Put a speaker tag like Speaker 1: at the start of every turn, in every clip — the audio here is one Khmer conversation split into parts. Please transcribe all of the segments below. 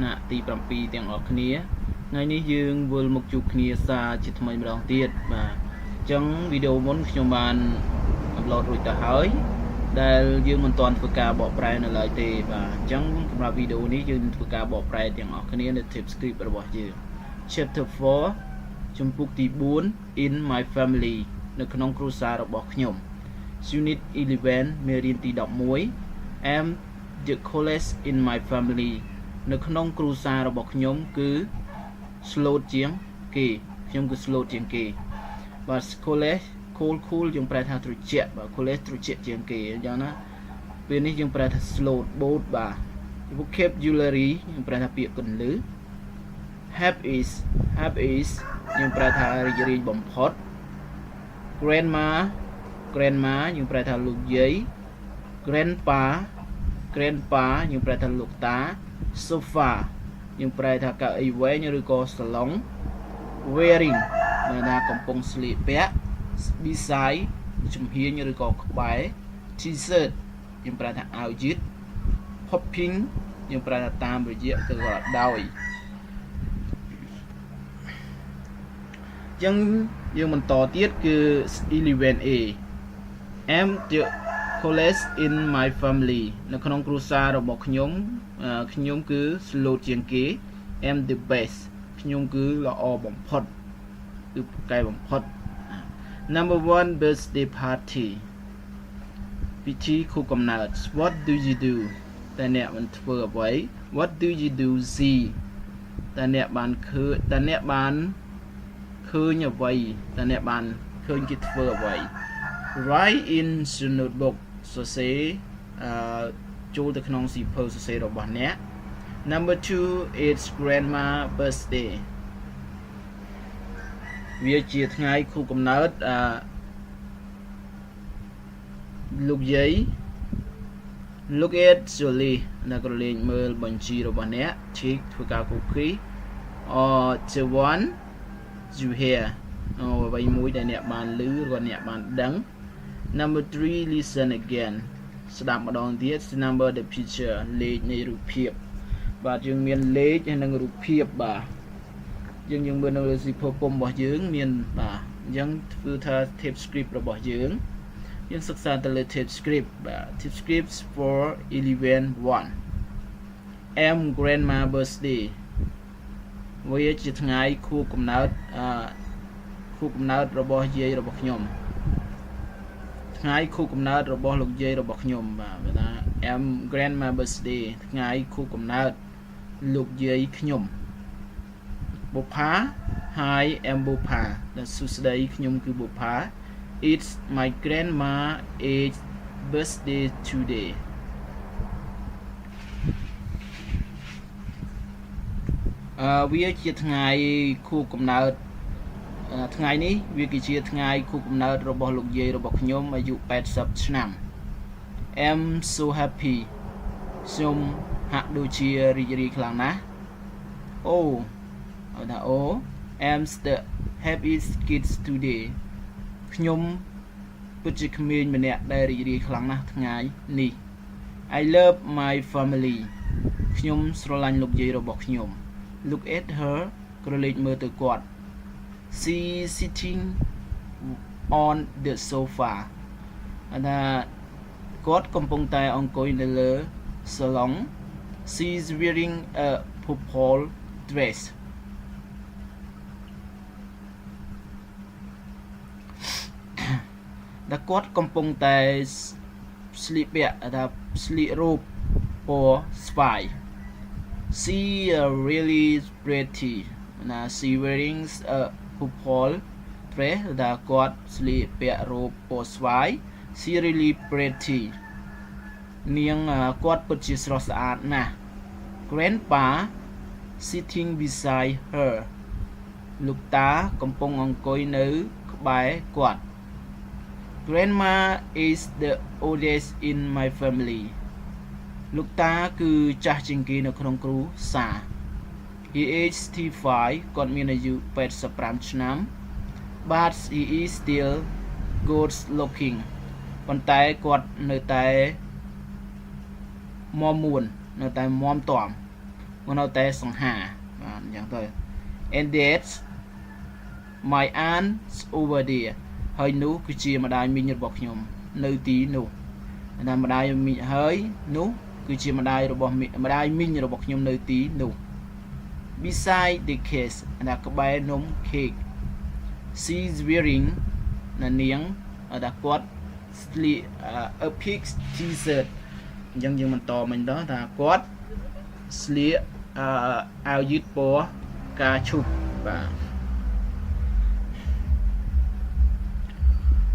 Speaker 1: ណៈទី7ទាំងអស់គ្នាថ្ងៃនេះយើងវិលមកជួបគ្នាសារជាថ្មីម្ដងទៀតបាទអញ្ចឹងវីដេអូមុនខ្ញុំបានអាប់ឡូតរួចទៅហើយដែលយើងមិនទាន់ធ្វើការបកប្រែនៅឡើយទេបាទអញ្ចឹងសម្រាប់វីដេអូនេះយើងនឹងធ្វើការបកប្រែទាំងអស់គ្នានៅ tip script របស់យើង chapter 4 ជំពូកទី4 in my family នៅក្នុងគ្រួសាររបស់ខ្ញុំ unit 11មេរៀនទី11 am the coolest in my family នៅក្នុងគ្រួសាររបស់ខ្ញុំគឺ slow ជាងគេខ្ញុំគឺ slow ជាងគេបាទ coolest cool យើងប្រែថាត្រជាក់បាទ coolest ត្រជាក់ជាងគេអញ្ចឹងណាពេលនេះយើងប្រែថា slow boat បាទ vocabulary យើងប្រែថាពាក្យកន្លឹះ have is យើងប្រែថារីករាយបំផុត grandma យើងប្រែថាលោកយាយ grandpa យើងប្រែថាលោកតា sofa យើងប្រែថាកៅអីវែងឬក៏សាឡុង wearing មានថាកំពុងស្លៀកពាក់ beside ជំហាញឬក៏ក្បែរ t-shirt យើងប្រែថាអាវយឺត hopping យើងប្រែថាតាមរយៈគឺក៏ដោយអញ្ចឹងយើងបន្តទៀតគឺ 11a am the coolest in my family នៅក្នុងគ្រួសាររបស់ខ្ញុំគឺ slow ជាងគេ am the best ខ្ញុំគឺល្អបំផុតគឺពូកែបំផុត number 1 birthday party ពិធីខួបកំណើត what do you do តើអ្នកបានធ្វើអ្វី what do you do see តើអ្នកបានឃើញអ្វីតើអ្នកបានឃើញគេធ្វើអ្វី write in your notebook សរសេរចូលទៅក្នុងសៀវភៅសរសេររបស់អ្នក number 2 it's grandma birthday វាជាថ្ងៃខួបកំណើតលោកយាយ look at Julie អ្នកក៏លេងមើលបញ្ជីរបស់អ្នក check ធ្វើការគូគី or the one you hear អ្វីមួយដែលអ្នកបានឮឬអ្នកបានដឹង number 3 listen again ស្ដាប់ម្ដងទៀត number the picture លេខនៃរូបភាពបាទយើងមានលេខហើយនិងរូបភាពបាទយើងមើលនៅលើសៀវភៅពុំរបស់យើងមានបាទអញ្ចឹងធ្វើថា tip script របស់យើងសិក្សាទៅលើ tip script បាទ tip script for 11.1 am grandma birthday វាជាថ្ងៃខួបកំណើតរបស់យាយរបស់ខ្ញុំថ្ងៃខួបកំណើតរបស់លោកយាយរបស់ខ្ញុំបាទថា am grandma birthday ថ្ងៃខួបកំណើតលោកយាយខ្ញុំបុប្ផា hi am បុប្ផាដែលសួស្ដីខ្ញុំគឺបុប្ផា it's my grandma age birthday today វាជាថ្ងៃខួបកំណើតថ្ងៃនេះវាគឺជាថ្ងៃខួបកំណើតរបស់លោកយាយរបស់ខ្ញុំអាយុ80ឆ្នាំ am so happy ខ្ញុំហាក់ដូចជារីករាយខ្លាំងណាស់ am the happiest kids today ខ្ញុំពិតជាក្មេងម្នាក់ដែលរីករាយខ្លាំងណាស់ថ្ងៃនេះ I love my family ខ្ញុំស្រឡាញ់លោកយាយរបស់ខ្ញុំ look at her ក្រឡេកមើលទៅគាត់ she sitting on the sofa ថាគាត់កំពុងតែអង្គុយនៅលើសាឡុង she is wearing a purple dress ដែលគាត់កំពុងតែស្លៀកពាក់ថាស្លៀករ៉ូបពណ៌ស្វាយ she really pretty ណា she wearing a purple dress ដែលគាត់ស្លៀកពាក់រ៉ូបពណ៌ស្វាយ she really pretty នាងគាត់ពិតជាស្រស់ស្អាតណាស់ grandpa sitting beside her លោកតាកំពុងអង្គុយនៅក្បែរគាត់ grandma is the oldest in my family លោកតាគឺចាស់ជាងគេនៅក្នុងគ្រួសារ he is 65 គាត់មានអាយុ85ឆ្នាំ but he is still good looking ប៉ុន្តែគាត់នៅតែមាំមួននៅតែមាំទាំ nó té song hà và chẳng thôi and that's my aunt's over there hơi nú cứ chia mà đai mình nhật bọc nhom nơi tí nụ là mà đai mình hơi nú cứ chia mà đai rồi bọc mà đai mình rồi bọc nhom nơi tí nụ beside the case là cái bài nôm cake she's wearing là niếng ở đặc quát a pink t-shirt dân dân mình to mình đó là quát sleeve áo dứt bó ca chụp và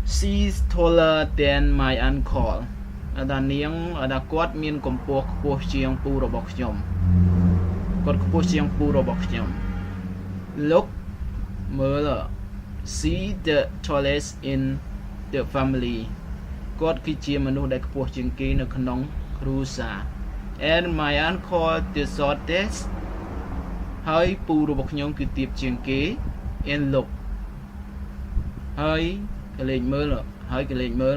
Speaker 1: she's taller than my uncle là niếng ở đặc quát miền cầm po chiang pu rồi bọc nhom còn po chiang pu rồi bọc nhom look mơ là see the tallest in the family គាត់គឺជាមនុស្សដែលខ្ពស់ជាងគេនៅក្នុងគ្រួសារ and my uncle the shortest ហើយពូរបស់ខ្ញុំគឺទាបជាងគេ and look ហើយកលេចមើលហើយកលេចមើល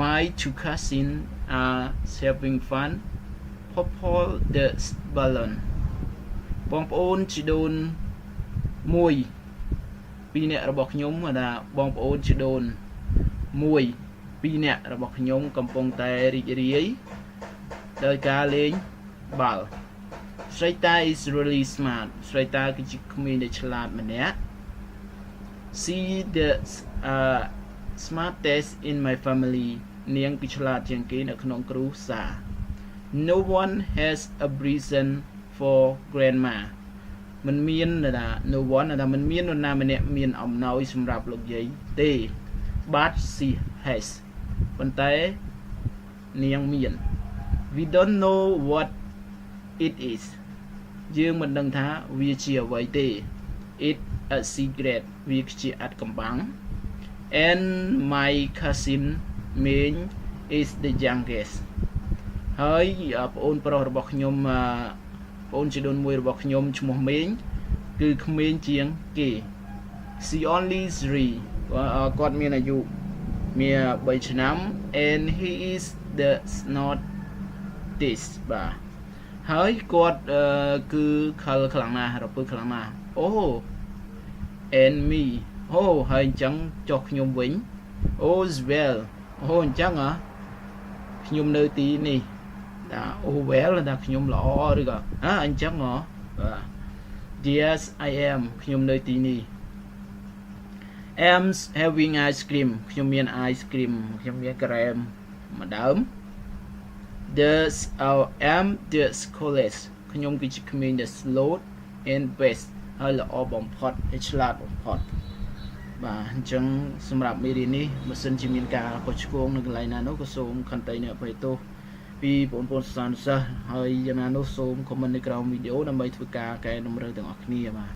Speaker 1: my two cousins are having fun popple the balloon បងប្អូនជីដូនមួយពីរនាក់របស់ខ្ញុំថាបងប្អូនជីដូនមួយពីរនាក់របស់ខ្ញុំកំពុងតែរីករាយដោយការលេងបាល់ស្រីតា is really smart ស្រីតាគឺជាក្មេងដែលឆ្លាតម្នាក់ she the smartest in my family នាងគឺឆ្លាតជាងគេនៅក្នុងគ្រួសារ no one has a present for grandma มันមានថា no one ថាมันមាននរណាម្នាក់មានអំណោយសម្រាប់លោកយាយទេ but she has ប៉ុន្តែនាងមាន we don't know what it is យើងមិនដឹងថាវាជាអ្វីទេ it a secret វាជាអត្ថកំបាំង and my cousin main is the youngest ហើយប្អូនប្រុសរបស់ខ្ញុំប្អូនជីដូនមួយរបស់ខ្ញុំឈ្មោះមេងគឺក្មេងជាងគេ she only 3 គាត់មានអាយុមាន3ឆ្នាំ and he is the smartest បាទហើយគាត់គឺខលខ្លាំងណាស់រពើខ្លាំងណាស់ oh and me អូហើយអញ្ចឹងចុះខ្ញុំវិញ oh as well អូអញ្ចឹងខ្ញុំនៅទីនេះថា oh well ថាខ្ញុំល្អឬក៏អញ្ចឹងបាទ yes I am ខ្ញុំនៅទីនេះ am having ice cream ខ្ញុំមាន ice cream ខ្ញុំមានក្រែមម្ដង am the scholars ខ្ញុំគឺជាក្មេងដែល slow and best ហើយល្អបំផុតហើយឆ្លាតបំផុតបាទអញ្ចឹងសម្រាប់មេរៀននេះបើសិនជាមានការខុសឆ្គងនៅកន្លែងណានោះក៏សូមខន្តីនៅអភ័យទោសពីបងប្អូនសិស្សហើយយ៉ាងណានោះសូម comment នៅក្រោមវីដេអូដើម្បីធ្វើការកែតម្រូវទាំងអស់គ្នាបាទ